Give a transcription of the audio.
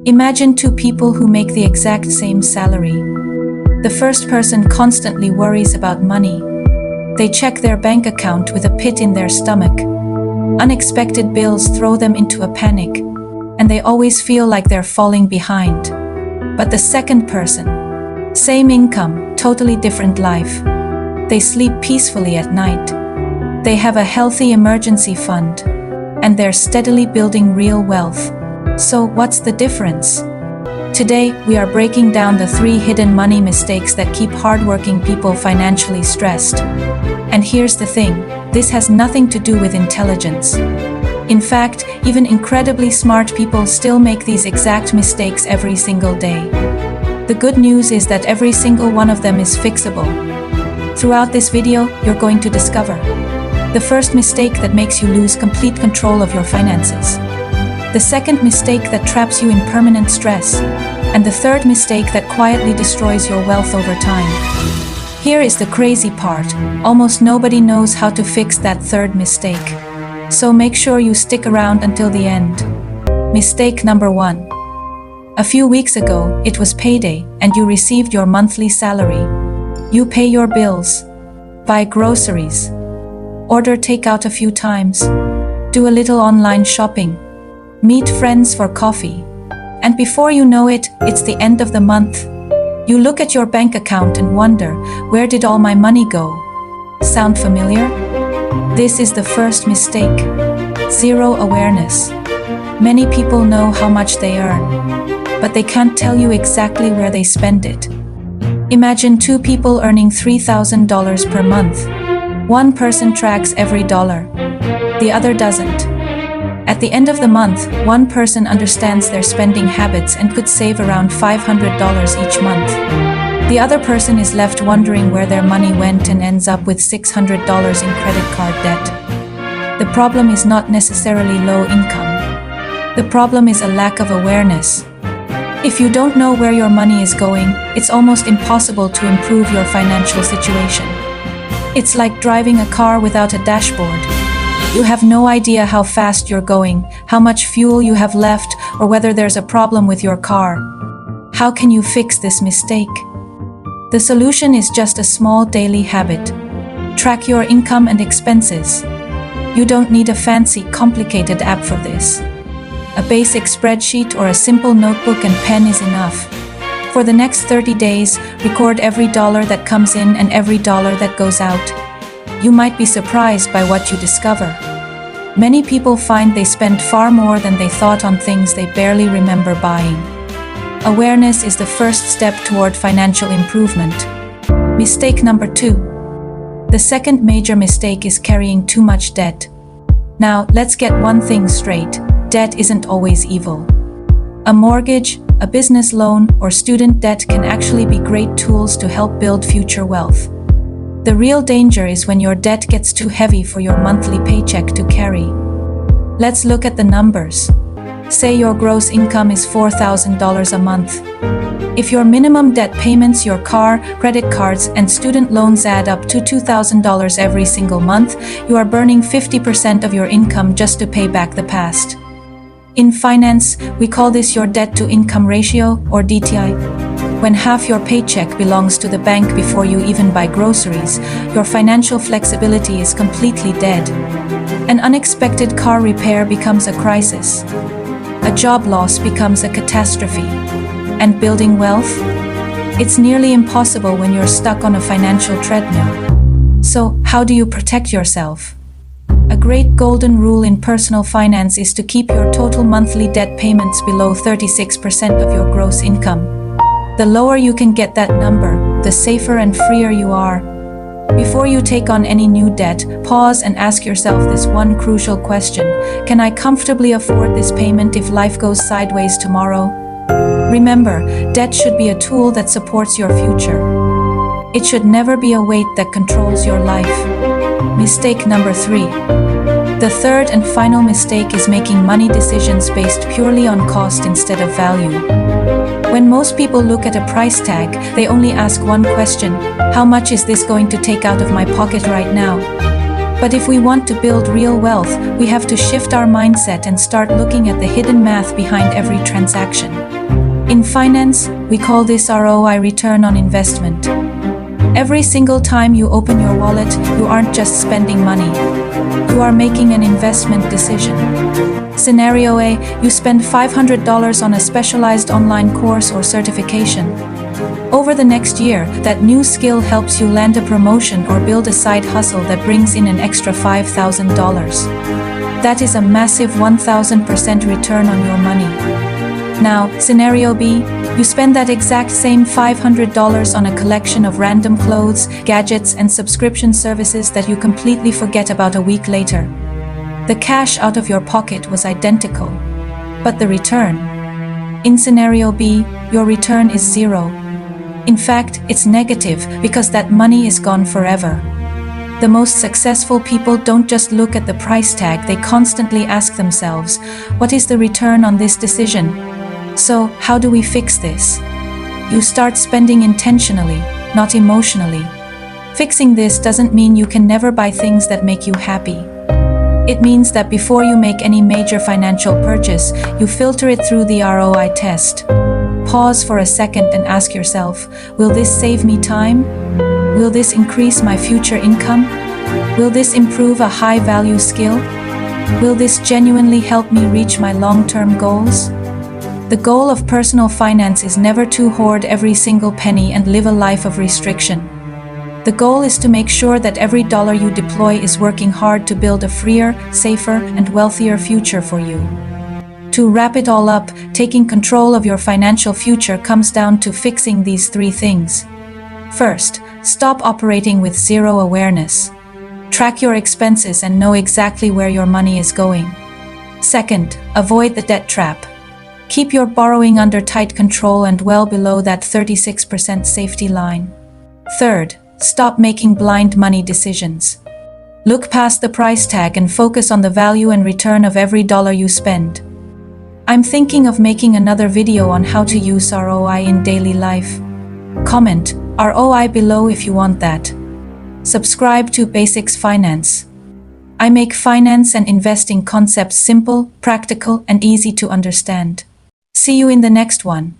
Imagine two people who make the exact same salary. The first person constantly worries about money. They check their bank account with a pit in their stomach. Unexpected bills throw them into a panic, and they always feel like they're falling behind. But the second person, same income, totally different life. They sleep peacefully at night. They have a healthy emergency fund, and they're steadily building real wealth. So what's the difference? Today, we are breaking down the 3 hidden money mistakes that keep hardworking people financially stressed. And here's the thing, this has nothing to do with intelligence. In fact, even incredibly smart people still make these exact mistakes every single day. The good news is that every single one of them is fixable. Throughout this video, you're going to discover the first mistake that makes you lose complete control of your finances, the second mistake that traps you in permanent stress, and the third mistake that quietly destroys your wealth over time. Here is the crazy part, almost nobody knows how to fix that third mistake. So make sure you stick around until the end. Mistake number 1. A few weeks ago, it was payday, and you received your monthly salary. You pay your bills, buy groceries, order takeout a few times, do a little online shopping, meet friends for coffee, and before you know it, it's the end of the month. You look at your bank account and wonder, where did all my money go? Sound familiar? This is the first mistake. Zero awareness. Many people know how much they earn, but they can't tell you exactly where they spend it. Imagine 2 people earning $3,000 per month. One person tracks every dollar, the other doesn't. At the end of the month, one person understands their spending habits and could save around $500 each month. The other person is left wondering where their money went and ends up with $600 in credit card debt. The problem is not necessarily low income. The problem is a lack of awareness. If you don't know where your money is going, it's almost impossible to improve your financial situation. It's like driving a car without a dashboard. You have no idea how fast you're going, how much fuel you have left, or whether there's a problem with your car. How can you fix this mistake? The solution is just a small daily habit. Track your income and expenses. You don't need a fancy, complicated app for this. A basic spreadsheet or a simple notebook and pen is enough. For the next 30 days, record every dollar that comes in and every dollar that goes out. You might be surprised by what you discover. Many people find they spend far more than they thought on things they barely remember buying. Awareness is the first step toward financial improvement. Mistake number 2. The second major mistake is carrying too much debt. Now, let's get one thing straight. Debt isn't always evil. A mortgage, a business loan, or student debt can actually be great tools to help build future wealth. The real danger is when your debt gets too heavy for your monthly paycheck to carry. Let's look at the numbers. Say your gross income is $4,000 a month. If your minimum debt payments, your car, credit cards, and student loans add up to $2,000 every single month, you are burning 50% of your income just to pay back the past. In finance, we call this your debt-to-income ratio, or DTI. When half your paycheck belongs to the bank before you even buy groceries, your financial flexibility is completely dead. An unexpected car repair becomes a crisis. A job loss becomes a catastrophe. And building wealth? It's nearly impossible when you're stuck on a financial treadmill. So, how do you protect yourself? A great golden rule in personal finance is to keep your total monthly debt payments below 36% of your gross income. The lower you can get that number, the safer and freer you are. Before you take on any new debt, pause and ask yourself this one crucial question: can I comfortably afford this payment if life goes sideways tomorrow? Remember, debt should be a tool that supports your future. It should never be a weight that controls your life. Mistake number 3. The third and final mistake is making money decisions based purely on cost instead of value. When most people look at a price tag, they only ask one question: how much is this going to take out of my pocket right now? But if we want to build real wealth, we have to shift our mindset and start looking at the hidden math behind every transaction. finance, we call this ROI, return on investment. Every single time you open your wallet, you aren't just spending money. You are making an investment decision. Scenario A, you spend $500 on a specialized online course or certification. Over the next year, that new skill helps you land a promotion or build a side hustle that brings in an extra $5,000. That is a massive 1,000% return on your money. Now, scenario B, you spend that exact same $500 on a collection of random clothes, gadgets, and subscription services that you completely forget about a week later. The cash out of your pocket was identical, but the return? In scenario B, your return is zero. In fact, it's negative because that money is gone forever. The most successful people don't just look at the price tag, they constantly ask themselves, what is the return on this decision? So, how do we fix this? You start spending intentionally, not emotionally. Fixing this doesn't mean you can never buy things that make you happy. It means that before you make any major financial purchase, you filter it through the ROI test. Pause for a second and ask yourself, will this save me time? Will this increase my future income? Will this improve a high-value skill? Will this genuinely help me reach my long-term goals? The goal of personal finance is never to hoard every single penny and live a life of restriction. The goal is to make sure that every dollar you deploy is working hard to build a freer, safer, and wealthier future for you. To wrap it all up, taking control of your financial future comes down to fixing these three things. First, stop operating with zero awareness. Track your expenses and know exactly where your money is going. Second, avoid the debt trap. Keep your borrowing under tight control and well below that 36% safety line. Third, stop making blind money decisions. Look past the price tag and focus on the value and return of every dollar you spend. I'm thinking of making another video on how to use ROI in daily life. Comment ROI below if you want that. Subscribe to Basics Finance. I make finance and investing concepts simple, practical, and easy to understand. See you in the next one.